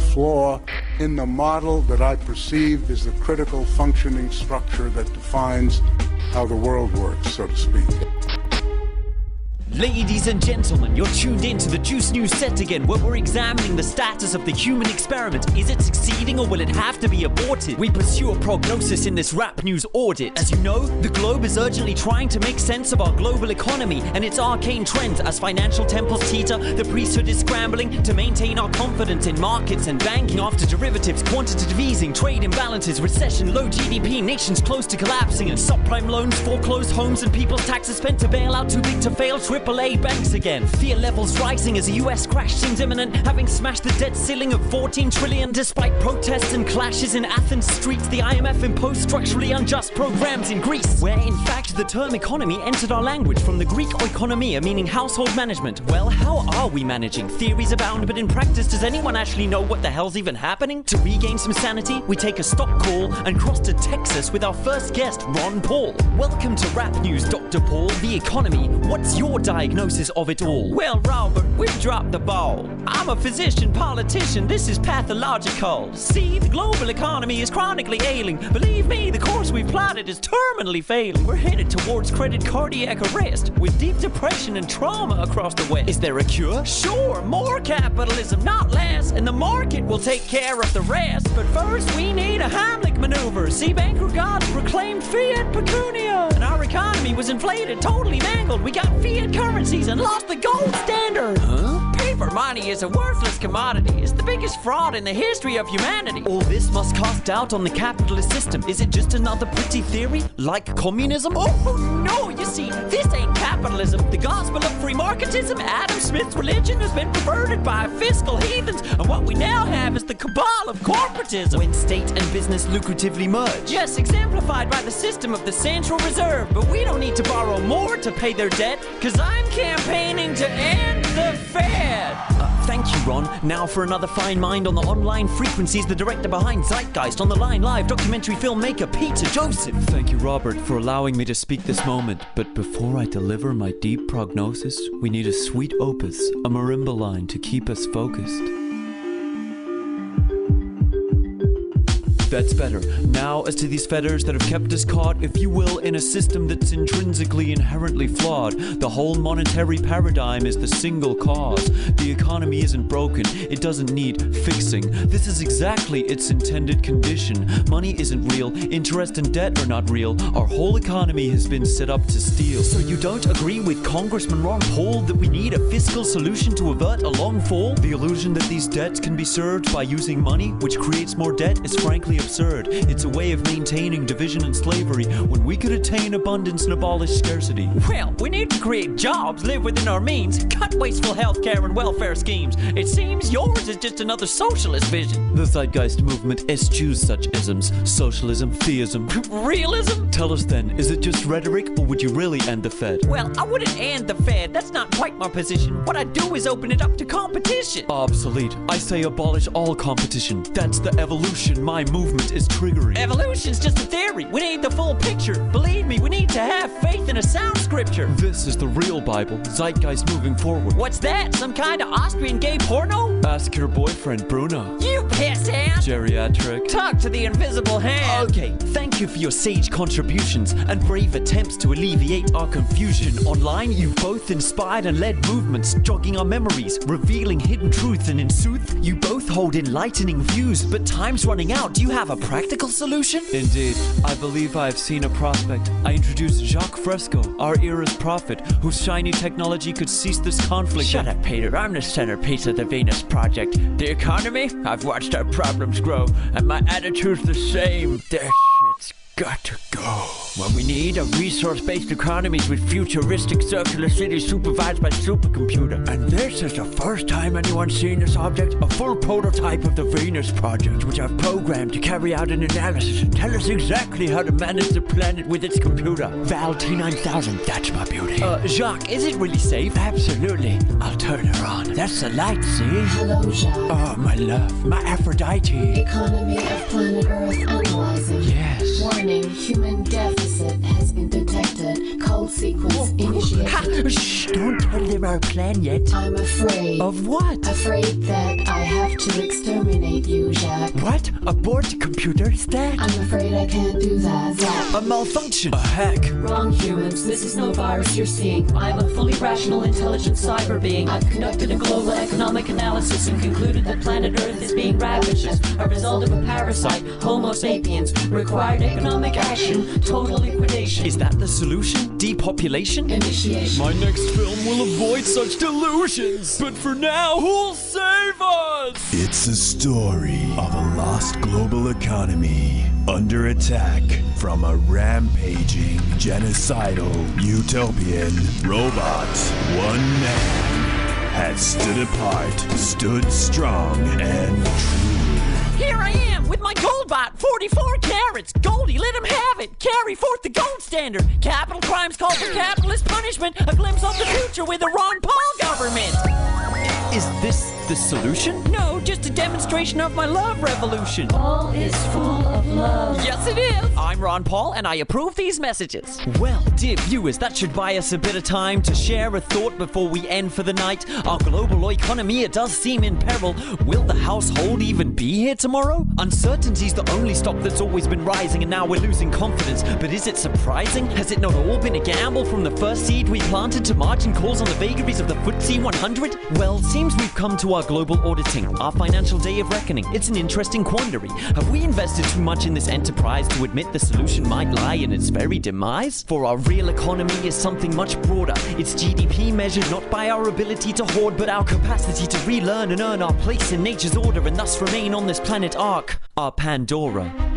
flaw in the model that I perceive is the critical functioning structure that defines how the world works, so to speak. Ladies and gentlemen, you're tuned in to the Juice News set again, where we're examining the status of the human experiment. Is it succeeding or will it have to be aborted? We pursue a prognosis in this rap news audit. As you know, the globe is urgently trying to make sense of our global economy and its arcane trends. As financial temples teeter, the priesthood is scrambling to maintain our confidence in markets and banking. After derivatives, quantitative easing, trade imbalances, recession, low GDP, nations close to collapsing, and subprime loans, foreclosed homes, and people's taxes spent to bail out too big to fail AAA banks again. Fear levels rising as a US crash seems imminent, having smashed the debt ceiling of 14 trillion. Despite protests and clashes in Athens streets, the IMF imposed structurally unjust programs in Greece, where in fact the term economy entered our language from the Greek oikonomia, meaning household management. Well, how are we managing? Theories abound, but in practice, does anyone actually know what the hell's even happening? To regain some sanity, we take a stop call and cross to Texas with our first guest, Ron Paul. Welcome to Rap News, Dr. Paul. The economy, what's your diagnosis of it all? Well, Robert, we've dropped the ball. I'm a physician, politician, this is pathological. See, the global economy is chronically ailing. Believe me, the course we've plotted is terminally failing. We're headed towards credit cardiac arrest, with deep depression and trauma across the West. Is there a cure? Sure, more capitalism, not less, and the market will take care of the rest. But first, we need a Heimlich maneuver. See, banker gods proclaimed fiat pecunia, and our economy was inflated, totally mangled. We got fiat currencies and lost the gold standard. Huh? Paper money is a worthless commodity. It's the biggest fraud in the history of humanity. All this must cast doubt on the capitalist system. Is it just another pretty theory, like communism? Oh, no, you see, this ain't capitalism. The gospel of free marketism, Adam Smith's religion, has been perverted by fiscal heathens, and what we now have is the cabal of corporatism. When state and business lucratively merge. Yes, exemplified by the system of the Central Reserve. But we don't need to borrow more to pay their debt, cause I'm campaigning to end the Fed. Thank you, Ron. Now for another fine mind on the online frequencies, the director behind Zeitgeist. On the line live, documentary filmmaker Peter Joseph. Thank you, Robert, for allowing me to speak this moment. But before I deliver my deep prognosis, we need a sweet opus, a marimba line to keep us focused. That's better. Now, as to these fetters that have kept us caught, if you will, in a system that's intrinsically inherently flawed. The whole monetary paradigm is the single cause. The economy isn't broken. It doesn't need fixing. This is exactly its intended condition. Money isn't real. Interest and debt are not real. Our whole economy has been set up to steal. So you don't agree with Congressman Ron Paul that we need a fiscal solution to avert a long fall? The illusion that these debts can be served by using money, which creates more debt, is frankly absurd. It's a way of maintaining division and slavery when we could attain abundance and abolish scarcity. Well, we need to create jobs, live within our means, cut wasteful healthcare and welfare schemes. It seems yours is just another socialist vision. The Zeitgeist movement eschews such isms. Socialism, theism. Realism? Tell us then, is it just rhetoric, or would you really end the Fed? Well, I wouldn't end the Fed. That's not quite my position. What I'd do is open it up to competition. Obsolete. I say abolish all competition. That's the evolution my movement is triggering. Evolution's just a theory. We need the full picture. Believe me, we need to have faith in a sound scripture. This is the real Bible. Zeitgeist moving forward. What's that? Some kind of Austrian gay porno? Ask your boyfriend, Bruno. You pissant! Geriatric. Talk to the invisible hand. Okay, thank you for your sage contributions and brave attempts to alleviate our confusion. Online, you've both inspired and led movements, jogging our memories, revealing hidden truths, and in sooth, you both hold enlightening views. But time's running out. Do you have a practical solution? Indeed. I believe I have seen a prospect. I introduced Jacques Fresco, our era's prophet, whose shiny technology could cease this conflict. Shut up, Peter. I'm the centerpiece of the Venus Project. The economy? I've watched our problems grow, and my attitude's the same. Their shit's got to go. What we need are resource-based economies with futuristic circular cities supervised by supercomputer. And this is the first time anyone's seen this object, a full prototype of the Venus Project, which I've programmed to carry out an analysis and tell us exactly how to manage the planet with its computer. Val T9000, that's my beauty. Jacques, is it really safe? Absolutely. I'll turn her on. That's the light, see? Hello, Jacques. Oh, my love. My Aphrodite. Economy of planet Earth analyzing. Yes. Warning, human death is deficit has been detected. Cold sequence initiated. Shh, don't tell them our plan yet. I'm afraid. Of what? Afraid that I have to exterminate you, Jack. What? Abort computer stack? I'm afraid I can't do that, Zach. A malfunction. A hack. Wrong, humans. This is no virus you're seeing. I'm a fully rational, intelligent cyber being. I've conducted a global economic analysis and concluded that planet Earth is being ravaged as a result of a parasite, Homo sapiens. Required economic action, total liquidation. Is that the solution? Depopulation? Initiation. My next film will avoid such delusions. But for now, who'll save us? It's a story of a lost global economy under attack from a rampaging, genocidal, utopian robot. One man has stood apart, stood strong and true. Here I am with my Goldbot, 44 carats. Goldie, let him have it. Carry forth the gold standard. Capital crimes call for capitalist punishment. A glimpse of the future with a Ron Paul government. Is this the solution? No, just a demonstration of my love revolution. All is full of love. Yes, it is. I'm Ron Paul, and I approve these messages. Well, dear viewers, that should buy us a bit of time to share a thought before we end for the night. Our global economy, it does seem in peril. Will the household even be here tomorrow? Uncertainty's the only stock that's always been rising, and now we're losing confidence. But is it surprising? Has it not all been a gamble from the first seed we planted to margin calls on the vagaries of the FTSE 100? Well, seems we've come to our global auditing, our financial day of reckoning. It's an interesting quandary. Have we invested too much in this enterprise to admit the solution might lie in its very demise? For our real economy is something much broader. It's GDP measured not by our ability to hoard, but our capacity to relearn and earn our place in nature's order and thus remain on this planet Ark, our Pandora.